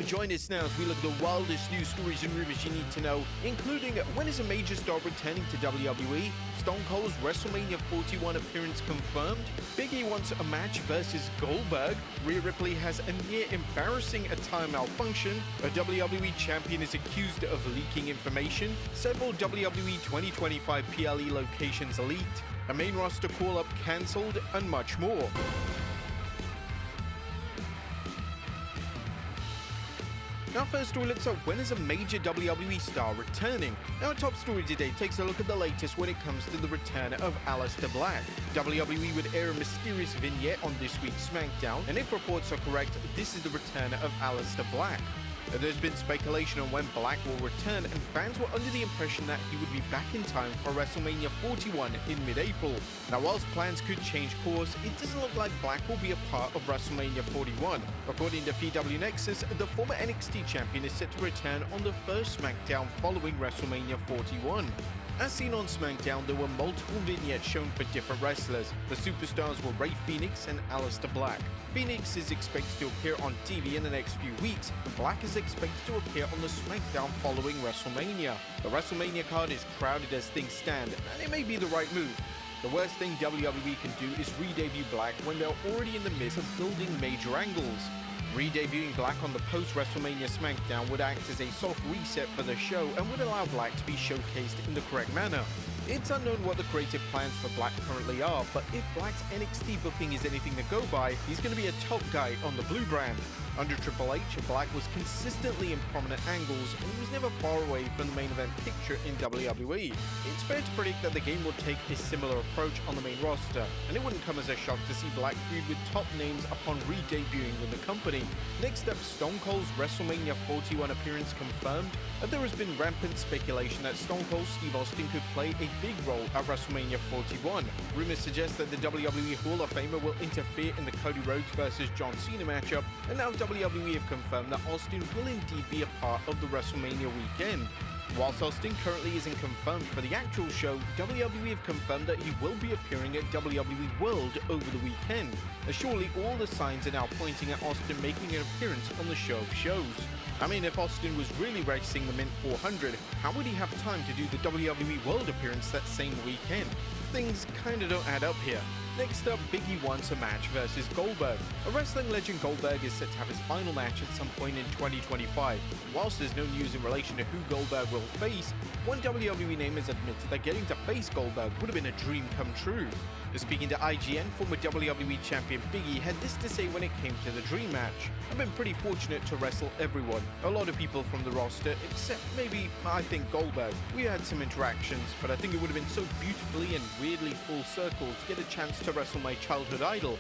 Join us now as we look at the wildest news stories and rumors you need to know, including when is a major star returning to WWE, Stone Cold's WrestleMania 41 appearance confirmed, Big E wants a match versus Goldberg, Rhea Ripley has a near embarrassing attire malfunction, a WWE champion is accused of leaking information, several WWE 2025 PLE locations leaked, a main roster call-up cancelled, and much more. Now first we looks at when is a major WWE star returning. Now our top story today takes a look at the latest when it comes to the return of Aleister Black. WWE would air a mysterious vignette on this week's SmackDown, and if reports are correct, this is the return of Aleister Black. There's been speculation on when Black will return, and fans were under the impression that he would be back in time for WrestleMania 41 in mid-April. Now whilst plans could change course, it doesn't look like Black will be a part of WrestleMania 41. According to PW Nexus, the former NXT champion is set to return on the first SmackDown following WrestleMania 41. As seen on SmackDown, there were multiple vignettes shown for different wrestlers. The superstars were Rey Fenix and Aleister Black. Fenix is expected to appear on TV in the next few weeks, and Black is expected to appear on the SmackDown following WrestleMania. The WrestleMania card is crowded as things stand, and it may be the right move. The worst thing WWE can do is re-debut Black when they're already in the midst of building major angles. Re-debuting Black on the post-WrestleMania SmackDown would act as a soft reset for the show and would allow Black to be showcased in the correct manner. It's unknown what the creative plans for Black currently are, but if Black's NXT booking is anything to go by, he's going to be a top guy on the Blue brand. Under Triple H, Black was consistently in prominent angles, and he was never far away from the main event picture in WWE. It's fair to predict that the game will take a similar approach on the main roster, and it wouldn't come as a shock to see Black feud with top names upon re-debuting with the company. Next up, Stone Cold's WrestleMania 41 appearance confirmed, and there has been rampant speculation that Stone Cold Steve Austin could play a big role at WrestleMania 41. Rumors suggest that the WWE Hall of Famer will interfere in the Cody Rhodes vs. John Cena matchup, and now WWE have confirmed that Austin will indeed be a part of the WrestleMania weekend. Whilst Austin currently isn't confirmed for the actual show, WWE have confirmed that he will be appearing at WWE World over the weekend. Surely all the signs are now pointing at Austin making an appearance on the show of shows. I mean, if Austin was really racing the Mint 400, how would he have time to do the WWE World appearance that same weekend? Things kinda don't add up here. Next up, Big E wants a match versus Goldberg. A wrestling legend, Goldberg is set to have his final match at some point in 2025. Whilst there's no news in relation to who Goldberg will face, one WWE name has admitted that getting to face Goldberg would have been a dream come true. Speaking to IGN, former WWE champion Big E had this to say when it came to the dream match. I've been pretty fortunate to wrestle everyone, a lot of people from the roster, except maybe, I think, Goldberg. We had some interactions, but I think it would have been so beautifully and weirdly full circle to get a chance to wrestle my childhood idol.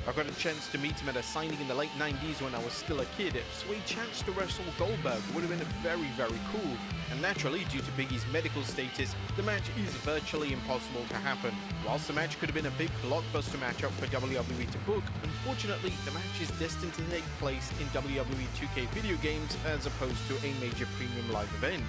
I got a chance to meet him at a signing in the late 90s when I was still a kid, so a chance to wrestle Goldberg would have been very, very cool. And naturally, due to Big E's medical status, the match is virtually impossible to happen. Whilst the match could have been a big blockbuster matchup for WWE to book, unfortunately, the match is destined to take place in WWE 2K video games as opposed to a major premium live event.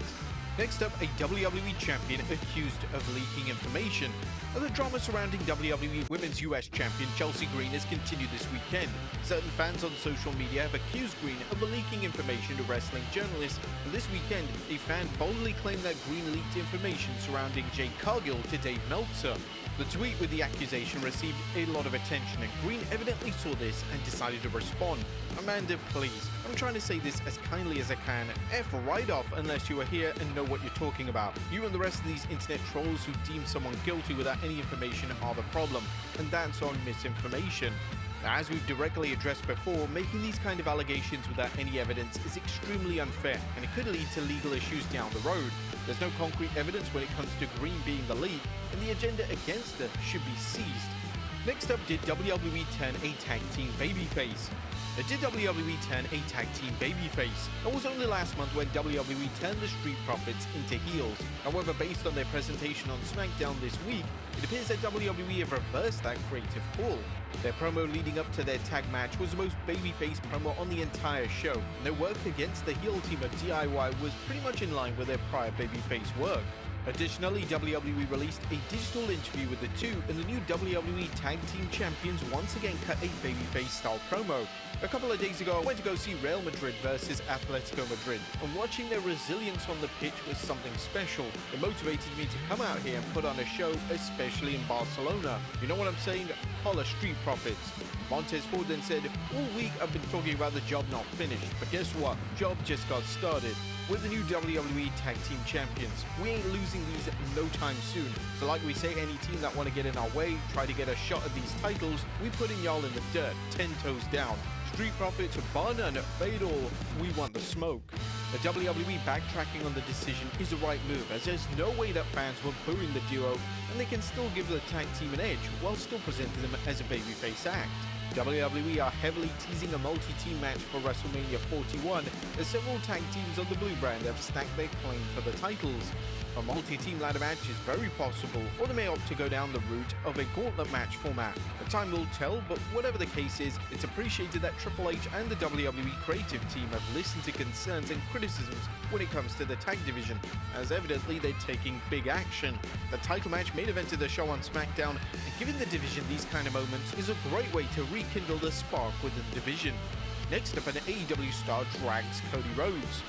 Next up, a WWE champion accused of leaking information. The drama surrounding WWE Women's US Champion Chelsea Green has continued this weekend. Certain fans on social media have accused Green of leaking information to wrestling journalists, and this weekend, a fan boldly claimed that Green leaked information surrounding Jade Cargill to Dave Meltzer. The tweet with the accusation received a lot of attention, and Green evidently saw this and decided to respond. Amanda, please, I'm trying to say this as kindly as I can. F right off unless you are here and know what you're talking about. You and the rest of these internet trolls who deem someone guilty without any information are the problem, and that's on misinformation. As we've directly addressed before, making these kind of allegations without any evidence is extremely unfair, and it could lead to legal issues down the road. There's no concrete evidence when it comes to Green being the leak, and the agenda against her should be seized. Next up, did WWE turn a tag team babyface? Did WWE turn a tag team babyface? It was only last month when WWE turned the Street Profits into heels. However, based on their presentation on SmackDown this week, it appears that WWE have reversed that creative call. Their promo leading up to their tag match was the most babyface promo on the entire show, and their work against the heel team of DIY was pretty much in line with their prior babyface work. Additionally, WWE released a digital interview with the two, and the new WWE Tag Team Champions once again cut a babyface-style promo. A couple of days ago, I went to go see Real Madrid versus Atletico Madrid, and watching their resilience on the pitch was something special. It motivated me to come out here and put on a show, especially in Barcelona. You know what I'm saying? Holla Street Profits. Montez Ford then said, "All week I've been talking about the job not finished, but guess what? Job just got started. We're the new WWE Tag Team Champions. We ain't losing these no time soon. So like we say, any team that want to get in our way, try to get a shot at these titles, we putting y'all in the dirt, 10 toes down. Street Profits, bar none, fade all, we want the smoke." The WWE backtracking on the decision is the right move, as there's no way that fans were booing the duo, and they can still give the tag team an edge while still presenting them as a babyface act. WWE are heavily teasing a multi-team match for WrestleMania 41, as several tag teams on the Blue brand have stacked their claim for the titles. A multi-team ladder match is very possible, or they may opt to go down the route of a gauntlet match format. The time will tell, but whatever the case is, it's appreciated that Triple H and the WWE creative team have listened to concerns and criticisms when it comes to the tag division, as evidently they're taking big action. The title match main evented the show on SmackDown, and giving the division these kind of moments is a great way to rekindle the spark within the division. Next up, an AEW star drags Cody Rhodes.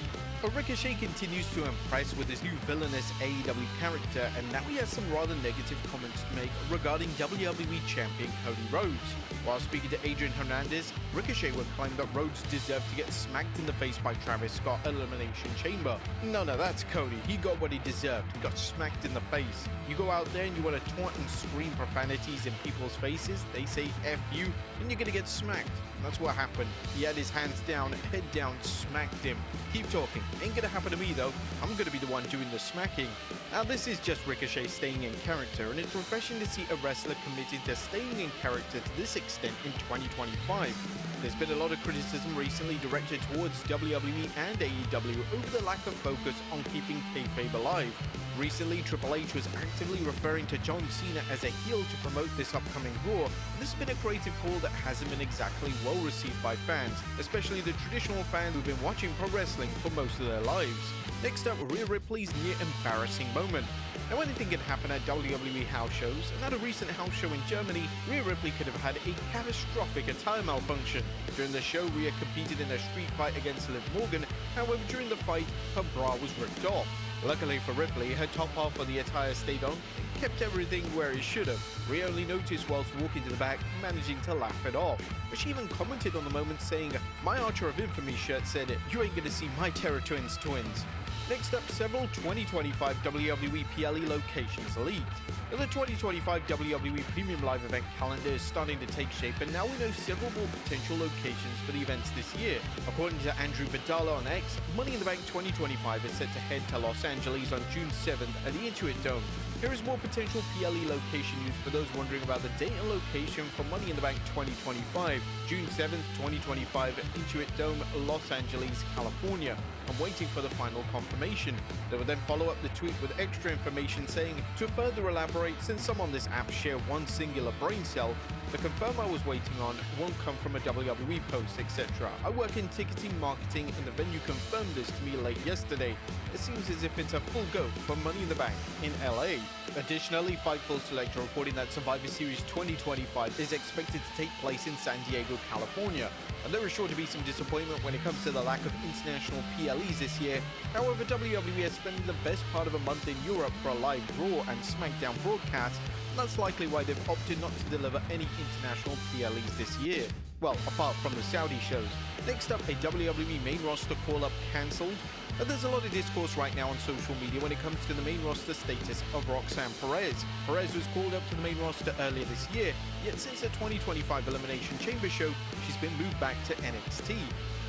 Ricochet continues to impress with his new villainous AEW character, and now he has some rather negative comments to make regarding WWE Champion Cody Rhodes. While speaking to Adrian Hernandez, Ricochet would claim that Rhodes deserved to get smacked in the face by Travis Scott at Elimination Chamber. No, that's Cody. He got what he deserved. He got smacked in the face. You go out there and you want to taunt and scream profanities in people's faces, they say F you, and you're gonna get smacked. That's what happened. He had his hands down, head down, smacked him. Keep talking. Ain't gonna happen to me though. I'm gonna be the one doing the smacking. Now this is just Ricochet staying in character, and it's refreshing to see a wrestler committed to staying in character to this extent in 2025. There's been a lot of criticism recently directed towards WWE and AEW over the lack of focus on keeping kayfabe alive. Recently, Triple H was actively referring to John Cena as a heel to promote this upcoming Raw. This has been a creative call that hasn't been exactly well received by fans, especially the traditional fans who've been watching pro wrestling for most of their lives. Next up, Rhea Ripley's near embarrassing moment. Now, anything can happen at WWE house shows, and at a recent house show in Germany, Rhea Ripley could have had a catastrophic attire malfunction. During the show, Rhea competed in a street fight against Liv Morgan. However, during the fight, her bra was ripped off. Luckily for Ripley, her top half of the attire stayed on and kept everything where it should have. Rhea only noticed whilst walking to the back, managing to laugh it off. But she even commented on the moment saying, "My Archer of Infamy shirt said, 'You ain't gonna see my Terror Twins twins.'" Next up, several 2025 WWE PLE locations leaked. The 2025 WWE Premium Live event calendar is starting to take shape, and now we know several more potential locations for the events this year. According to Andrew Badala on X, Money in the Bank 2025 is set to head to Los Angeles on June 7th at the Intuit Dome. Here is more potential PLE location news for those wondering about the date and location for Money in the Bank 2025. June 7th, 2025, Intuit Dome, Los Angeles, California. I'm waiting for the final confirmation. They will then follow up the tweet with extra information saying, "To further elaborate, since some on this app share one singular brain cell, the confirm I was waiting on won't come from a WWE post, etc. I work in ticketing marketing and the venue confirmed this to me late yesterday. It seems as if it's a full go for Money in the Bank in LA." Additionally, Fightful Select are reporting that Survivor Series 2025 is expected to take place in San Diego, California. And there is sure to be some disappointment when it comes to the lack of international PLEs this year. However, WWE is spending the best part of a month in Europe for a live Raw and SmackDown broadcast, and that's likely why they've opted not to deliver any international PLEs this year. Well, apart from the Saudi shows. Next up, a WWE main roster call-up cancelled. There's a lot of discourse right now on social media when it comes to the main roster status of Roxanne Perez. Perez was called up to the main roster earlier this year, yet since the 2025 Elimination Chamber show, she's been moved back to NXT.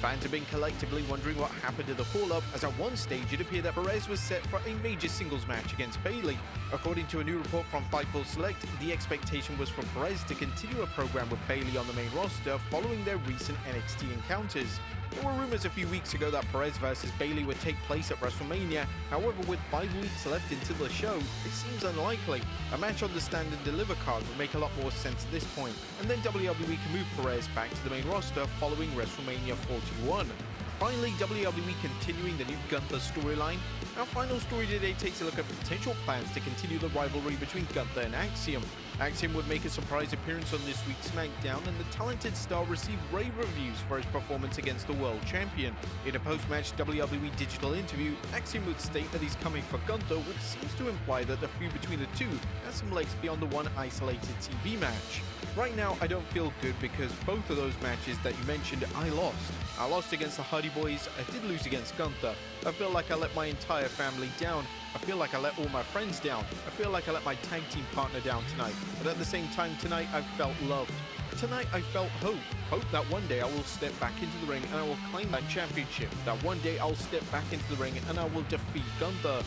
Fans have been collectively wondering what happened to the call-up, as at one stage it appeared that Perez was set for a major singles match against Bayley. According to a new report from Fightful Select, the expectation was for Perez to continue a program with Bayley on the main roster following their recent NXT encounters. There were rumors a few weeks ago that Perez versus Bayley would take place at WrestleMania. However, with 5 weeks left into the show, it seems unlikely. A match on the Stand and Deliver card would make a lot more sense at this point, and then WWE can move Perez back to the main roster following WrestleMania 41. Finally, WWE continuing the new Gunther storyline. Our final story today takes a look at potential plans to continue the rivalry between Gunther and Axiom. Axiom would make a surprise appearance on this week's SmackDown, and the talented star received rave reviews for his performance against the world champion. In a post-match WWE digital interview, Axiom would state that he's coming for Gunther, which seems to imply that the feud between the two has some legs beyond the one isolated TV match. Right now, I don't feel good because both of those matches that you mentioned, I lost. I lost against the Hardy Boys, I did lose against Gunther. I feel like I let my entire family down. I feel like I let all my friends down. I feel like I let my tag team partner down tonight. But at the same time tonight, I felt loved. Tonight, I felt hope. Hope that one day I will step back into the ring and I will claim that championship. That one day I'll step back into the ring and I will defeat Gunther.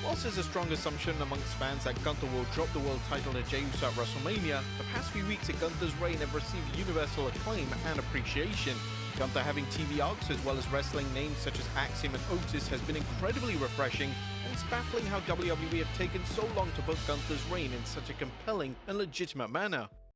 Whilst there's a strong assumption amongst fans that Gunther will drop the world title to Jey Uso at WrestleMania, the past few weeks at Gunther's reign have received universal acclaim and appreciation. Gunther having TV arcs as well as wrestling names such as Axiom and Otis has been incredibly refreshing, and it's baffling how WWE have taken so long to book Gunther's reign in such a compelling and legitimate manner.